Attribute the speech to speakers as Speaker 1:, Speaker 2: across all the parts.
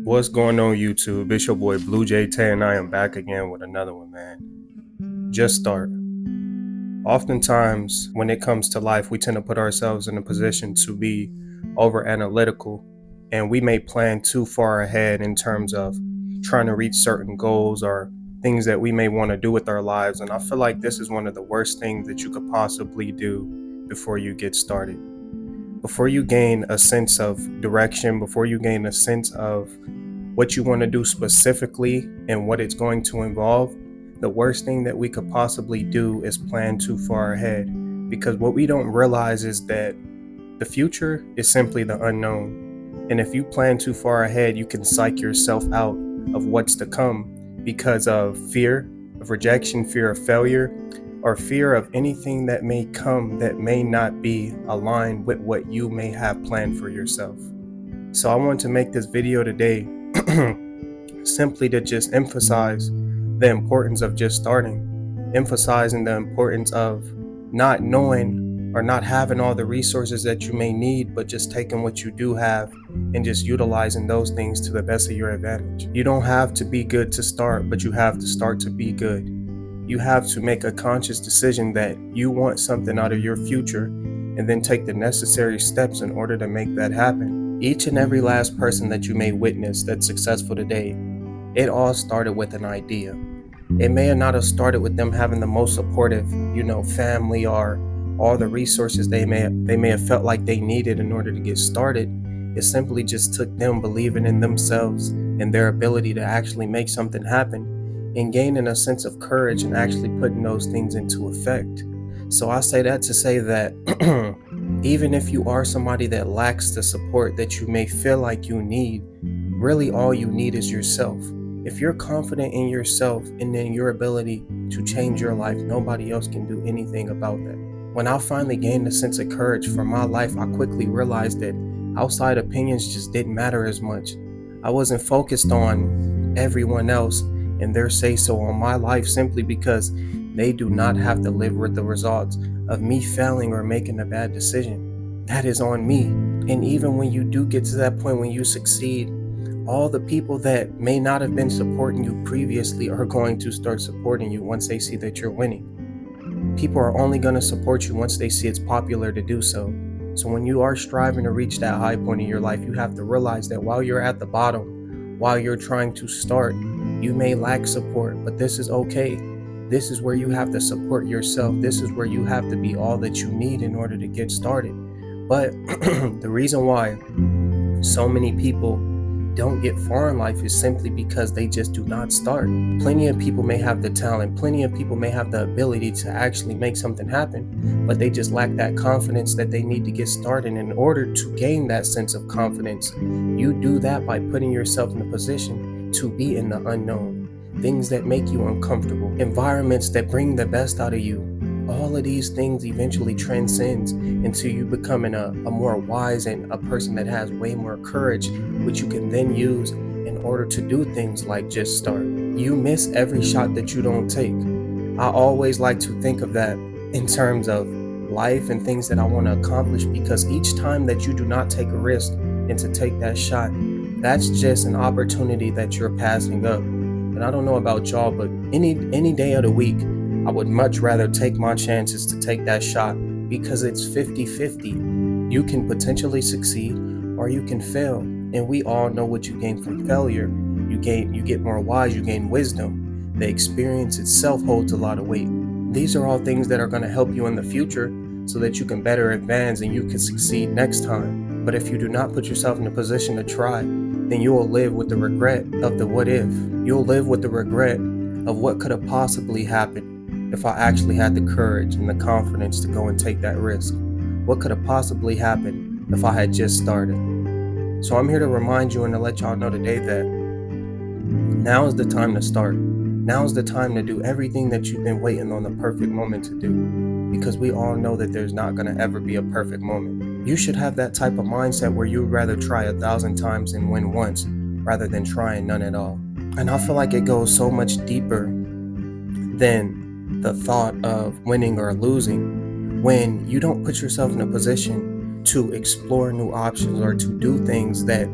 Speaker 1: What's going on, YouTube? It's your boy Blue J Tay, and I am back again with another one, man. Just start. Oftentimes, when it comes to life, we tend to put ourselves in a position to be over analytical, and we may plan too far ahead in terms of trying to reach certain goals or things that we may want to do with our lives. And I feel like this is one of the worst things that you could possibly do before you get started. Before you gain a sense of direction, before you gain a sense of what you want to do specifically and what it's going to involve, the worst thing that we could possibly do is plan too far ahead. Because what we don't realize is that the future is simply the unknown. And if you plan too far ahead, you can psych yourself out of what's to come because of fear of rejection, fear of failure, or fear of anything that may come that may not be aligned with what you may have planned for yourself. So I want to make this video today simply to just emphasize the importance of just starting, emphasizing the importance of not knowing or not having all the resources that you may need, but just taking what you do have and just utilizing those things to the best of your advantage. You don't have to be good to start, but you have to start to be good. You have to make a conscious decision that you want something out of your future and then take the necessary steps in order to make that happen. Each and every last person that you may witness that's successful today, it all started with an idea. It may not have started with them having the most supportive, family or all the resources they may have felt like they needed in order to get started. It simply just took them believing in themselves and their ability to actually make something happen and gaining a sense of courage and actually putting those things into effect. So I say that to say that even if you are somebody that lacks the support that you may feel like you need, really all you need is yourself. If you're confident in yourself and in your ability to change your life, nobody else can do anything about that. When I finally gained a sense of courage for my life, I quickly realized that outside opinions just didn't matter as much. I wasn't focused on everyone else and their say-so on my life simply because they do not have to live with the results of me failing or making a bad decision. That is on me. And even when you do get to that point when you succeed, all the people that may not have been supporting you previously are going to start supporting you once they see that you're winning. People are only going to support you once they see it's popular to do so. So when you are striving to reach that high point in your life, you have to realize that while you're at the bottom, while you're trying to start, you may lack support, but this is okay. This is where you have to support yourself. This is where you have to be all that you need in order to get started. But the reason why so many people don't get far in life is simply because they just do not start. Plenty of people may have the talent, plenty of people may have the ability to actually make something happen, but they just lack that confidence that they need to get started. In order to gain that sense of confidence, you do that by putting yourself in a position to be in the unknown, things that make you uncomfortable, environments that bring the best out of you. All of these things eventually transcends into you becoming a more wise and a person that has way more courage, which you can then use in order to do things like just start. You miss every shot that you don't take. I always like to think of that in terms of life and things that I want to accomplish, because each time that you do not take a risk and to take that shot, that's just an opportunity that you're passing up. And I don't know about y'all, but any day of the week, I would much rather take my chances to take that shot, because it's 50-50. You can potentially succeed or you can fail. And we all know what you gain from failure. You get more wise, you gain wisdom. The experience itself holds a lot of weight. These are all things that are going to help you in the future so that you can better advance and you can succeed next time. But if you do not put yourself in a position to try, then you will live with the regret of the what if. You'll live with the regret of what could have possibly happened if I actually had the courage and the confidence to go and take that risk. What could have possibly happened if I had just started? So I'm here to remind you and to let y'all know today that now is the time to start. Now is the time to do everything that you've been waiting on the perfect moment to do, because we all know that there's not going to ever be a perfect moment. You should have that type of mindset where you'd rather try 1,000 times and win once rather than trying none at all. And I feel like it goes so much deeper than the thought of winning or losing. When you don't put yourself in a position to explore new options or to do things that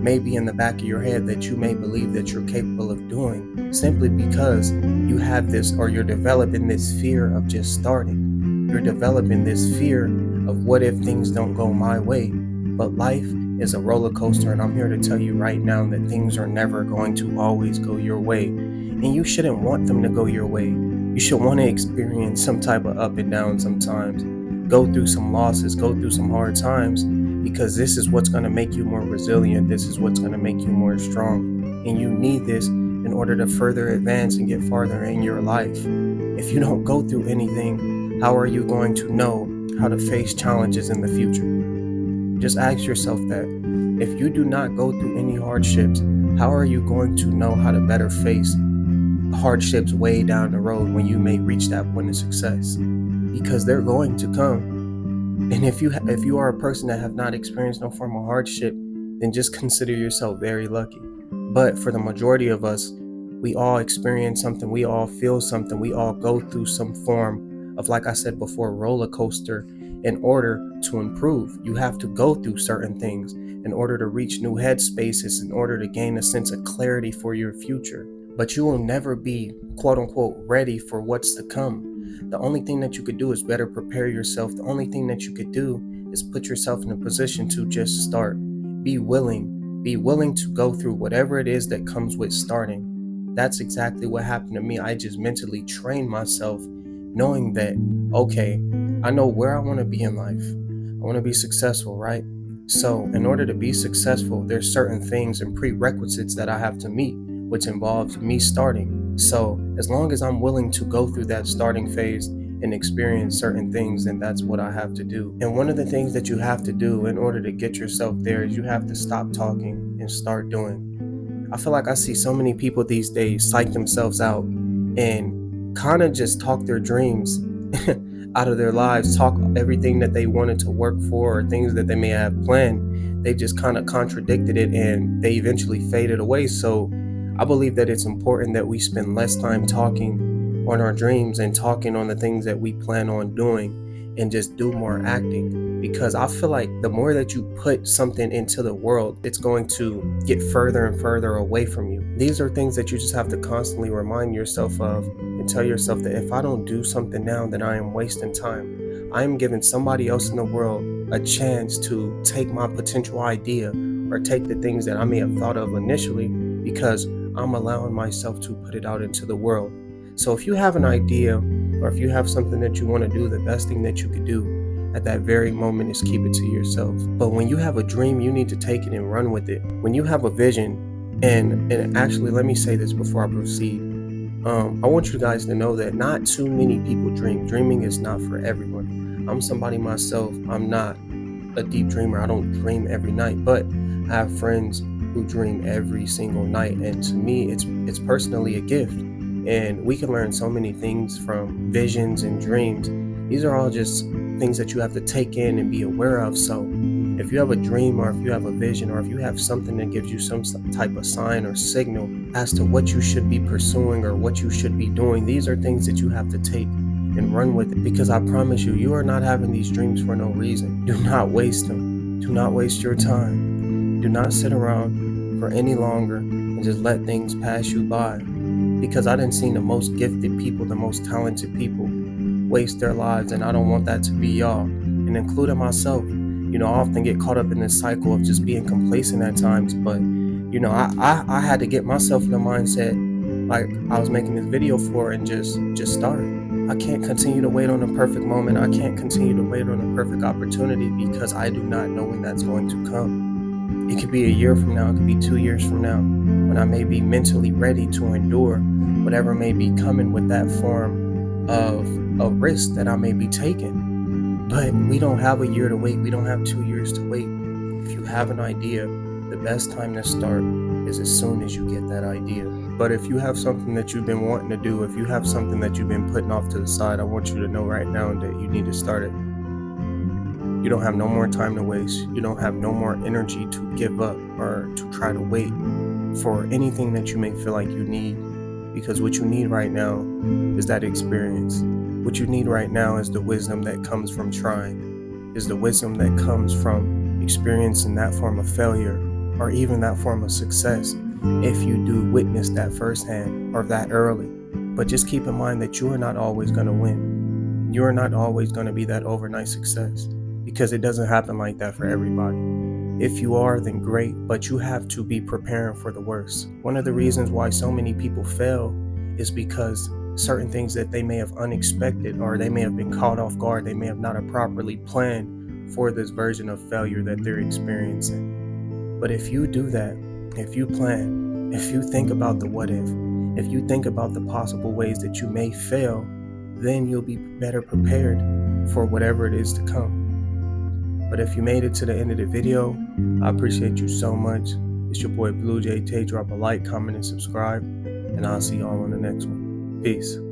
Speaker 1: maybe in the back of your head that you may believe that you're capable of doing, simply because you have this, or you're developing this fear of just starting. You're developing this fear of what if things don't go my way. But life is a roller coaster, and I'm here to tell you right now that things are never going to always go your way. And you shouldn't want them to go your way. You should want to experience some type of up and down sometimes. Go through some losses, go through some hard times, because this is what's going to make you more resilient. This is what's going to make you more strong. And you need this in order to further advance and get farther in your life. If you don't go through anything, how are you going to know how to face challenges in the future? Just ask yourself that. If you do not go through any hardships, how are you going to know how to better face hardships way down the road when you may reach that point of success? Because they're going to come. And if you are a person that have not experienced no form of hardship, then just consider yourself very lucky. But for the majority of us, we all experience something, we all feel something, we all go through some form of, like I said before, roller coaster. In order to improve, you have to go through certain things in order to reach new headspaces, in order to gain a sense of clarity for your future. But you will never be, quote unquote, ready for what's to come. The only thing that you could do is better prepare yourself. The only thing that you could do is put yourself in a position to just start. Be willing to go through whatever it is that comes with starting. That's exactly what happened to me. I just mentally trained myself, knowing that, okay, I know where I want to be in life. I want to be successful, right? So in order to be successful, there's certain things and prerequisites that I have to meet, which involves me starting. So as long as I'm willing to go through that starting phase and experience certain things, then that's what I have to do. And one of the things that you have to do in order to get yourself there is you have to stop talking and start doing. I feel like I see so many people these days psych themselves out and kind of just talk their dreams out of their lives, talk everything that they wanted to work for or things that they may have planned. They just kind of contradicted it and they eventually faded away. So I believe that it's important that we spend less time talking on our dreams and talking on the things that we plan on doing, and just do more acting. Because I feel like the more that you put something into the world, it's going to get further and further away from you. These are things that you just have to constantly remind yourself of and tell yourself that if I don't do something now, then I am wasting time. I am giving somebody else in the world a chance to take my potential idea or take the things that I may have thought of initially, because I'm allowing myself to put it out into the world. So if you have an idea, or if you have something that you want to do, the best thing that you could do at that very moment is keep it to yourself. But when you have a dream, you need to take it and run with it. When you have a vision, and actually, let me say this before I proceed. I want you guys to know that not too many people dream. Dreaming is not for everyone. I'm somebody myself. I'm not a deep dreamer. I don't dream every night, but I have friends who dream every single night, and to me it's personally a gift. And we can learn so many things from visions and dreams. These are all just things that you have to take in and be aware of. So if you have a dream, or if you have a vision, or if you have something that gives you some type of sign or signal as to what you should be pursuing or what you should be doing, these are things that you have to take and run with it. Because I promise you, you are not having these dreams for no reason. Do not waste them. Do not waste your time. Do not sit around for any longer and just let things pass you by. Because I done seen the most gifted people, the most talented people waste their lives, and I don't want that to be y'all, and including myself. I often get caught up in this cycle of just being complacent at times, but I had to get myself in the mindset like I was making this video for, and just start. I can't continue to wait on a perfect moment. I can't continue to wait on a perfect opportunity, because I do not know when that's going to come. It could be a year from now, it could be 2 years from now, when I may be mentally ready to endure whatever may be coming with that form of a risk that I may be taking. But we don't have a year to wait. We don't have 2 years to wait. If you have an idea, the best time to start is as soon as you get that idea. But if you have something that you've been wanting to do, if you have something that you've been putting off to the side, I want you to know right now that you need to start it. You don't have no more time to waste. You don't have no more energy to give up or to try to wait for anything that you may feel like you need. Because what you need right now is that experience. What you need right now is the wisdom that comes from trying, is the wisdom that comes from experiencing that form of failure, or even that form of success if you do witness that firsthand or that early. But just keep in mind that you are not always going to win. You are not always going to be that overnight success, because it doesn't happen like that for everybody. If you are, then great, but you have to be preparing for the worst. One of the reasons why so many people fail is because certain things that they may have unexpected, or they may have been caught off guard, they may have not have properly planned for this version of failure that they're experiencing. But if you do that, if you plan, if you think about the what if you think about the possible ways that you may fail, then you'll be better prepared for whatever it is to come. But if you made it to the end of the video, I appreciate you so much. It's your boy Blue Jay Tay. Drop a like, comment, and subscribe, and I'll see y'all on the next one. Peace.